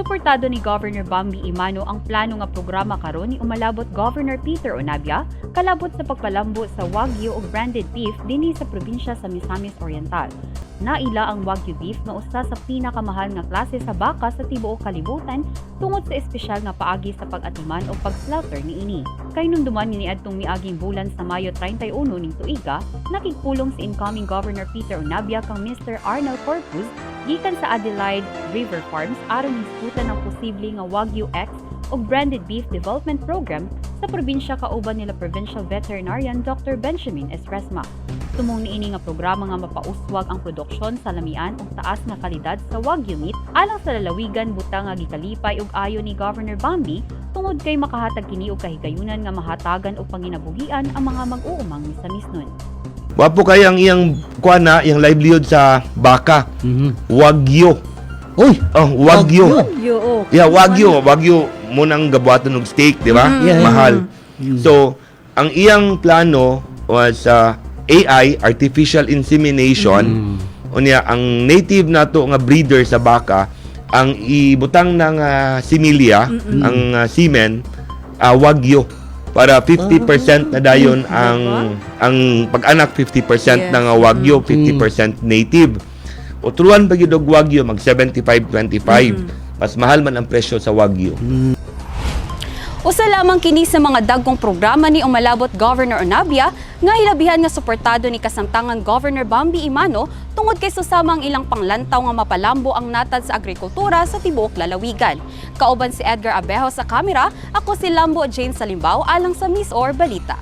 Suportado ni Governor Bambi Imano ang plano nga programa karon ni umalabot Governor Peter Onabia kalabot sa pagpalambo sa Wagyu ug branded beef dinhi sa probinsya sa Misamis Oriental. Naila ang Wagyu beef nga usa sa pinakamahal nga klase sa baka sa tibuok kalibutan tungod sa espesyal nga paagi sa pag-atiman o pag-slaughter niini. Kay nunduman niadtong miaging bulan sa Mayo 31 ning tuiga, nakigpulong si incoming Governor Peter Onabia kang Mr. Arnold Corpus gikan sa Adelaide River Farms aron hisgutan ang posible nga Wagyu X o branded beef development program sa probinsya kauban nila Provincial Veterinarian Dr. Benjamin Esresma. Tumong niini nga programa nga mapauswag ang produksyon sa lamian ug taas nga kalidad sa Wagyu meat alang sa lalawigan butang nga gikalipay ug ayo ni Governor Bambi tungod kay makahatag kini og kahigayunan nga mahatagan og panginabuhian ang mga mag-uumang misamisnon. Wapo kay ang iyang kuana, iyang livelihood sa baka. Wagyu. Uy, Wagyu. Yeah, Wagyu mo nang gabuhaton og steak, di ba? Mahal. So, ang iyang plano was AI, artificial insemination. Unya ang native nato nga breeder sa baka, ang ibutang ng similya, ang semen, Wagyu. Para 50% na dayon ang pag-anak, 50% na nga Wagyu, 50% native. Utruan pag og Wagyu mag 75-25. Mas mahal man ang presyo sa Wagyu. Usa lamang kini sa mga dagkong programa ni umalabot Governor Onabia nga hilabihan nga suportado ni kasamtangan Governor Bambi Imano tungod kay susama ang ilang panglantaw nga mapalambo ang natad sa agrikultura sa tibuok lalawigan. Kauban si Edgar Abejo sa kamera, ako si Lambo Jane Salimbao alang sa Miss Or Balita.